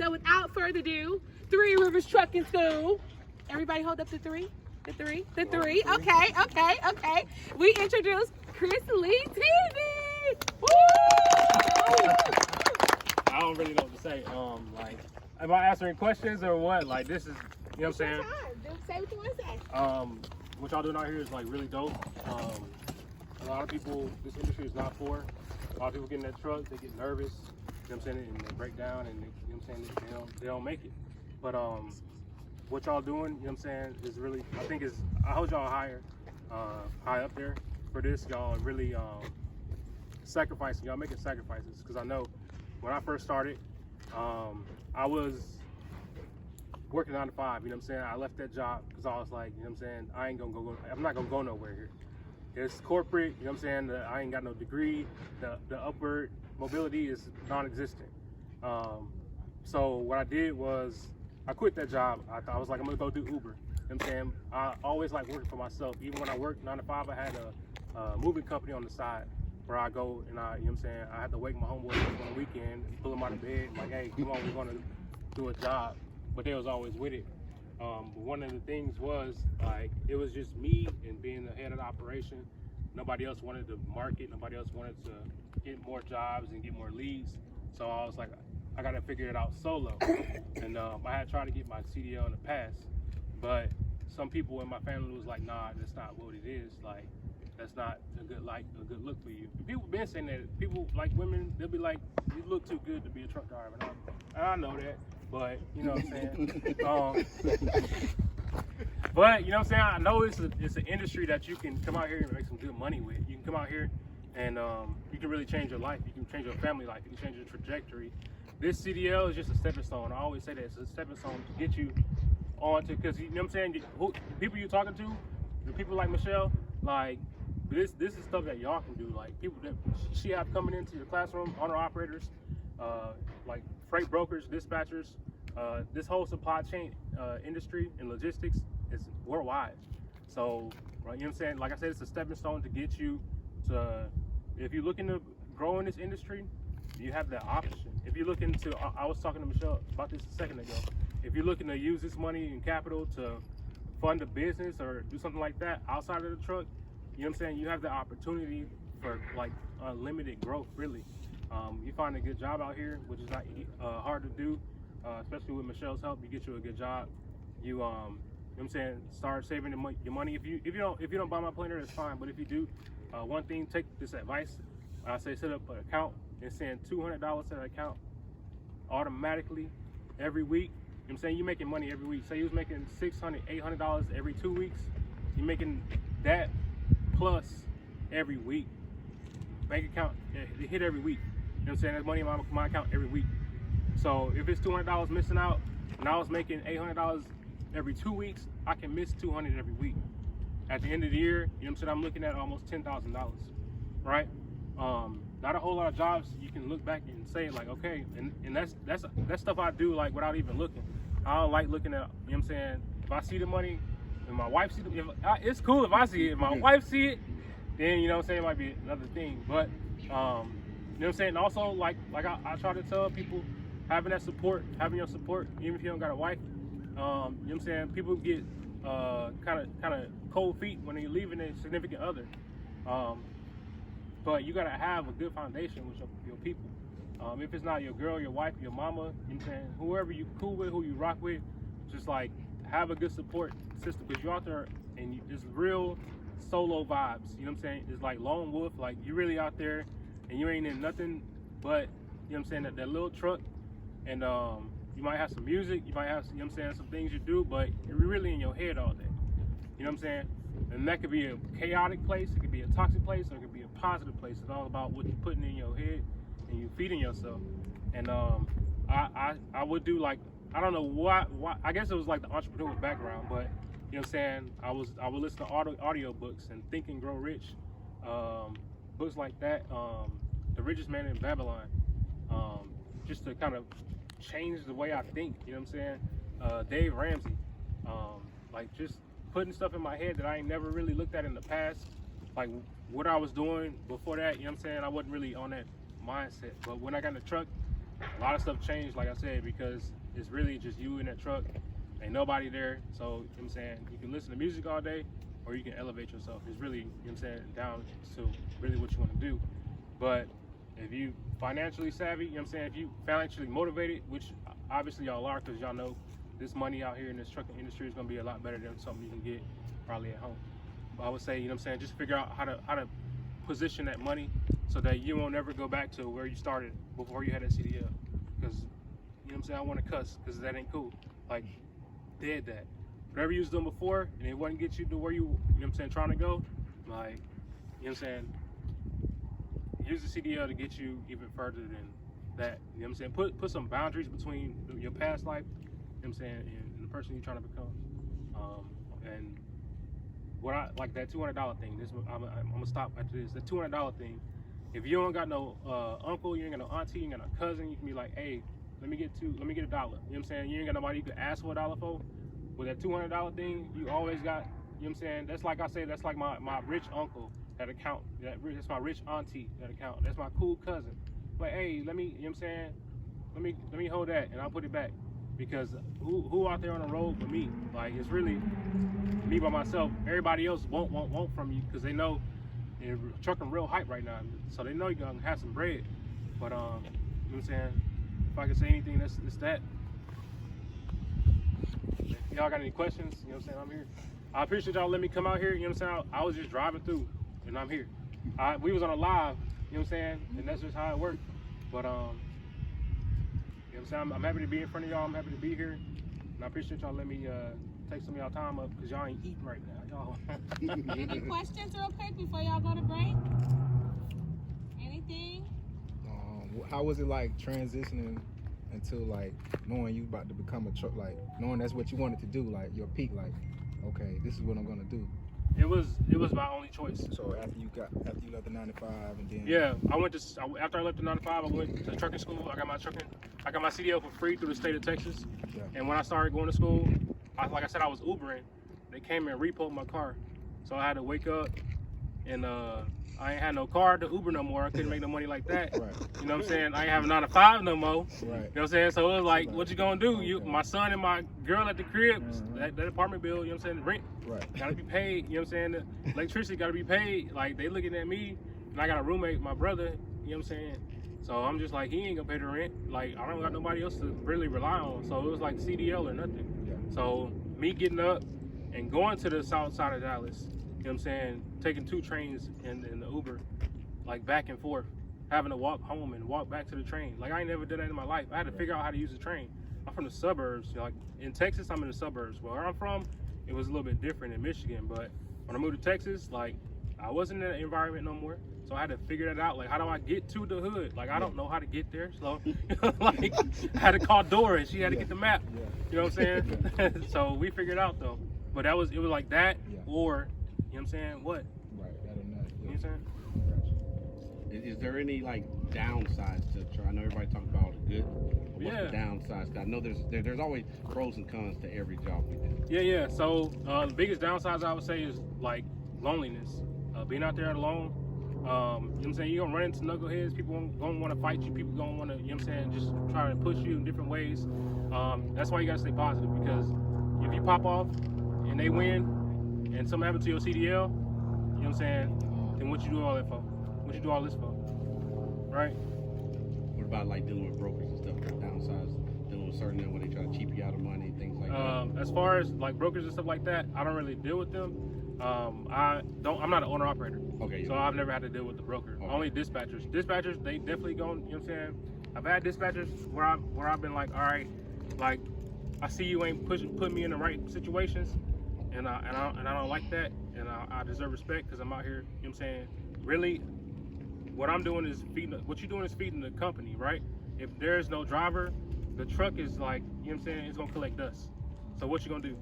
So without further ado, Three Rivers Trucking School. Everybody hold up the three. The three. Okay. We introduce ChrisLeeTv. Woo! I don't really know what to say. Like, am I answering questions or what? Like, this is, you know what I'm saying? Say what you want to say. What y'all doing out here is like really dope. A lot of people, this industry is not for. A lot of people get in that truck, they get nervous, you know what I'm saying, and they break down, and they, you know what I'm saying, they don't make it. But what y'all doing, you know what I'm saying, is really, I think is, I hold y'all high up there for this. Y'all really sacrificing, y'all making sacrifices, because I know when I first started, I was working 9 to 5, you know what I'm saying. I left that job because I was like, you know what I'm saying, I'm not gonna go nowhere here. It's corporate, you know what I'm saying, I ain't got no degree, the upward mobility is non-existent. So what I did was, I quit that job. I was like, I'm gonna go do Uber, you know what I'm saying. I always like working for myself. Even when I worked 9 to 5, I had a moving company on the side where I go and you know what I'm saying, I had to wake my homeboys up on the weekend, pull them out of bed, like, hey, come on, we're gonna do a job. But they was always with it. One of the things was, like, it was just me and being the head of the operation. Nobody else wanted to market, nobody else wanted to get more jobs and get more leads. So I was like, I gotta figure it out solo. And I had tried to get my CDL in the past, but some people in my family was like, nah, that's not what it is. Like, that's not a good look for you. And people been saying that. People, like women, they'll be like, you look too good to be a truck driver. And I know that, but you know what I'm saying. But you know what I'm saying. I know it's an industry that you can come out here and make some good money with. You can come out here and you can really change your life. You can change your family life. You can change your trajectory. This CDL is just a stepping stone. I always say that it's a stepping stone to get you on to, because you know what I'm saying. People you're talking to, the people like Michelle, like. This is stuff that y'all can do. Like, people that she have coming into your classroom, owner operators, like freight brokers, dispatchers, this whole supply chain industry and logistics is worldwide. So, right, you know what I'm saying? Like I said, it's a stepping stone to get you to, if you're looking to grow in this industry, you have that option. If you're looking to, I was talking to Michelle about this a second ago, if you're looking to use this money and capital to fund a business or do something like that outside of the truck, you know what I'm saying, you have the opportunity for like unlimited growth, really. You find a good job out here, which is not hard to do, especially with Michelle's help. You get you a good job. You know what I'm saying, start saving your money. If you don't buy my planner, that's fine. But if you do, one thing, take this advice. I say set up an account and send $200 to that account automatically every week. You know what I'm saying, you're making money every week. Say you was making $600, $800 every 2 weeks. You're making that plus every week. Bank account, it hit every week. You know what I'm saying? There's money in my account every week. So if it's $200 missing out, and I was making $800 every 2 weeks, I can miss $200 every week. At the end of the year, you know what I'm saying, I'm looking at almost $10,000, right? Not a whole lot of jobs you can look back and say like, okay, and that's stuff I do like without even looking. I don't like looking at, you know what I'm saying, if I see the money, and my wife see it, it's cool if I see it. If my wife see it, then you know what I'm saying, it might be another thing. But you know what I'm saying. Also, like I try to tell people, having that support, having your support, even if you don't got a wife. You know what I'm saying. People get kind of cold feet when they're leaving a significant other. But you gotta have a good foundation with your people. If it's not your girl, your wife, your mama, you know what I'm saying, whoever you cool with, who you rock with, just like have a good support system, because you're out there and it's real solo vibes, you know what I'm saying? It's like lone wolf, like you're really out there and you ain't in nothing but, you know what I'm saying, that little truck, and you might have some music, you might have, you know what I'm saying, some things you do, but you're really in your head all day, you know what I'm saying? And that could be a chaotic place, it could be a toxic place, or it could be a positive place. It's all about what you're putting in your head and you feeding yourself. And I would do like, I don't know why, I guess it was like the entrepreneur background, but you know what I'm saying, I would listen to audio books and Think and Grow Rich, books like that, The Richest Man in Babylon, just to kind of change the way I think, you know what I'm saying. Dave Ramsey, like just putting stuff in my head that I ain't never really looked at in the past, like what I was doing before that, you know what I'm saying, I wasn't really on that mindset. But when I got in the truck a lot of stuff changed, like I said, because it's really just you in that truck, ain't nobody there. So, you know what I'm saying, you can listen to music all day, or you can elevate yourself. It's really, you know what I'm saying, down to really what you want to do. But if you financially savvy, you know what I'm saying, if you financially motivated, which obviously y'all are, because y'all know this money out here in this trucking industry is going to be a lot better than something you can get probably at home. But I would say, you know what I'm saying, just figure out how to position that money so that you won't ever go back to where you started before you had that CDL. Because, you know what I'm saying, I want to cuss because that ain't cool. Like, dead that. Whatever you was doing before and it wouldn't get you to where you know what I'm saying, trying to go, like, you know what I'm saying, use the CDL to get you even further than that. You know what I'm saying? Put some boundaries between your past life, you know what I'm saying, and the person you're trying to become. And what I like that $200 thing. I'm gonna stop after this. The $200 thing. If you don't got no uncle, you ain't got no auntie, you ain't got no cousin, you can be like, hey, let me get $1. You know what I'm saying? You ain't got nobody you can ask for $1 for. With that $200 thing, you always got. You know what I'm saying? That's like I say. That's like my rich uncle that account. That's my rich auntie that account. That's my cool cousin. Like, hey, let me. You know what I'm saying? Let me hold that and I'll put it back. Because who out there on the road but me? Like, it's really me by myself. Everybody else won't from you because they know they're trucking real hype right now. So they know you're gonna have some bread. But you know what I'm saying? If I can say anything, that's that. If y'all got any questions, you know what I'm saying, I'm here. I appreciate y'all letting me come out here, you know what I'm saying? I was just driving through and I'm here. We was on a live, you know what I'm saying? And that's just how it worked. But you know what I'm saying? I'm happy to be in front of y'all. I'm happy to be here. And I appreciate y'all letting me take some of y'all time up because y'all ain't eating right now. Y'all. Any questions real quick before y'all go to break? Anything? How was it like transitioning into like knowing you about to become a truck, like knowing that's what you wanted to do, like your peak, like, okay, this is what I'm gonna do? It was my only choice. So after you left the 95 and then after I left the 95, I went to trucking school. I got my CDL for free through the state of Texas. Yeah. And when I started going to school, like I said, I was Ubering. They came and repoed my car, so I had to wake up and I ain't had no car to Uber no more. I couldn't make no money like that. Right. You know what I'm saying? I ain't having 9 to 5 no more. Right. You know what I'm saying? So it was like, Right. what you gonna do? Okay. My son and my girl at the crib, Mm-hmm. that apartment bill, you know what I'm saying? Rent Right. gotta be paid. You know what I'm saying? The electricity gotta be paid. Like, they looking at me, and I got a roommate, my brother. You know what I'm saying? So I'm just like, he ain't gonna pay the rent. Like, I don't got nobody else to really rely on. So it was like CDL or nothing. Yeah. So me getting up and going to the south side of Dallas, you know what I'm saying, taking 2 trains in the Uber, like back and forth, having to walk home and walk back to the train. Like, I ain't never did that in my life. I had to figure out how to use the train. I'm from the suburbs. Like, in Texas, I'm in the suburbs. Where I'm from, it was a little bit different in Michigan. But when I moved to Texas, like, I wasn't in that environment no more. So I had to figure that out. Like, how do I get to the hood? Like, I don't know how to get there. So, like, I had to call Dora and she had to get the map. Yeah. You know what I'm saying? So we figured it out, though. But it was like that, or, you know what I'm saying, what? Right. That or not. You know what I'm saying? Is there any like downsides to try? I know everybody talks about all the good. But what's the downsides? 'Cause I know there's always pros and cons to every job we do. Yeah. So the biggest downsides I would say is like loneliness. Being out there alone. You know what I'm saying? You're gonna run into knuckleheads. People gonna want to fight you. People gonna want to, you know what I'm saying, just try to push you in different ways. That's why you gotta stay positive, because if you pop off and they win and something happens to your CDL, you know what I'm saying, then what you do all that for? What you do all this for? Right? What about like dealing with brokers and stuff? Downsides, dealing with certain when they try to cheap you out of money, things like that. As far as like brokers and stuff like that, I don't really deal with them. I'm not an owner operator. Okay. So I've never had to deal with the broker. Okay. Only dispatchers. Dispatchers, they definitely go, you know what I'm saying? I've had dispatchers where I've been like, all right, like, I see you ain't putting me in the right situations, and I don't like that, and I deserve respect because I'm out here, you know what I'm saying? Really, what I'm doing is what you're doing is feeding the company, right? If there's no driver, the truck is like, you know what I'm saying, it's gonna collect dust. So what you gonna do?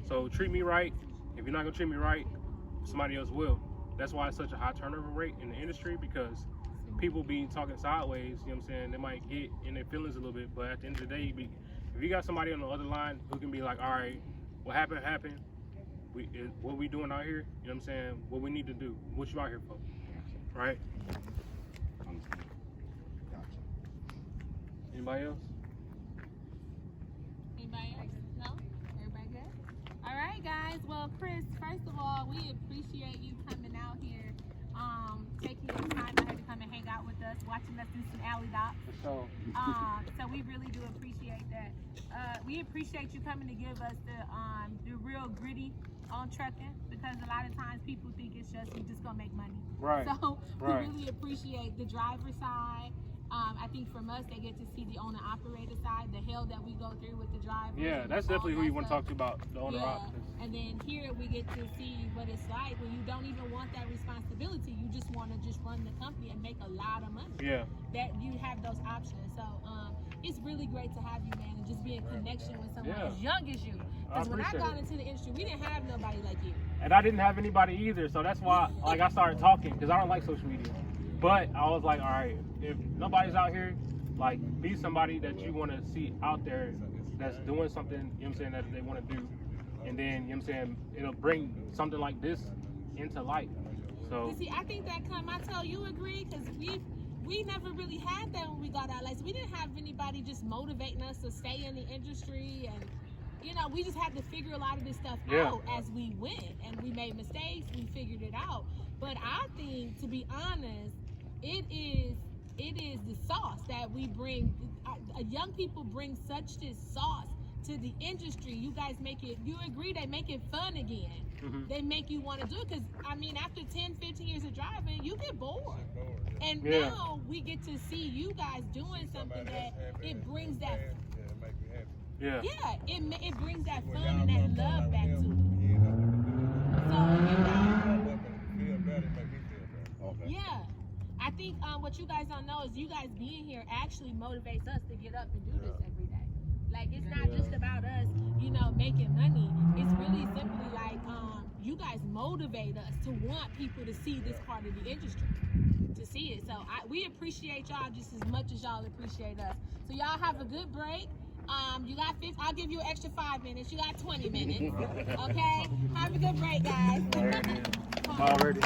So treat me right. If you're not gonna treat me right, somebody else will. That's why it's such a high turnover rate in the industry, because people be talking sideways, you know what I'm saying? They might get in their feelings a little bit, but at the end of the day, if you got somebody on the other line who can be like, all right, what happened. What we doing out here, you know what I'm saying? What we need to do, what you out here for, right? Anybody else? Anybody else? No? Everybody good? All right, guys. Well, Chris, first of all, we appreciate you coming out here, taking your time out here to come and hang out with us, watching us do some alley dots. For sure. So we really do appreciate that. We appreciate you coming to give us the real gritty on trucking, because a lot of times people think it's just you just gonna make money. Right. So we Right. really appreciate the driver side. I think from us, they get to see the owner-operator side, the hell that we go through with the drivers. Yeah, and that's all definitely who that you want to stuff. talk to about the owner Yeah, op. and then here we get to see what it's like when you don't even want that responsibility. You just want to just run the company and make a lot of money. Yeah. That you have those options. So it's really great to have you, man, and just be in connection with someone Yeah. as young as you. I Because when I appreciate got it. into the industry, we didn't have nobody like you. And I didn't have anybody either, so that's why like I started talking, because I don't like social media. But I was like, all right, if nobody's out here, like, be somebody that you want to see out there that's doing something, you know what I'm saying, that they want to do. And then, you know what I'm saying, it'll bring something like this into light. So, You see, I think that I tell you agree, because we never really had that when we got our license. We didn't have anybody just motivating us to stay in the industry, and we just had to figure a lot of this stuff out as we went, and we made mistakes, we figured it out. But I think, to be honest, it is the sauce that we bring. Young people bring such this sauce to the industry. You guys make it, you agree, they make it fun again. Mhm. They make you want to do it, because after 10, 15 years of driving, you get bored. And Yeah. now we get to see you guys doing something that it brings that, yeah. it brings that fun and that love back to it. So, Okay. yeah. I think what you guys don't know is you guys being here actually motivates us to get up and do this every day. Like, it's not just about us, making money. It's really simply like you guys motivate us to want people to see this part of the industry, to see it. So we appreciate y'all just as much as y'all appreciate us. So y'all have a good break. You got I'll give you an extra 5 minutes. You got 20 minutes. Okay? Have a good break, guys. Already.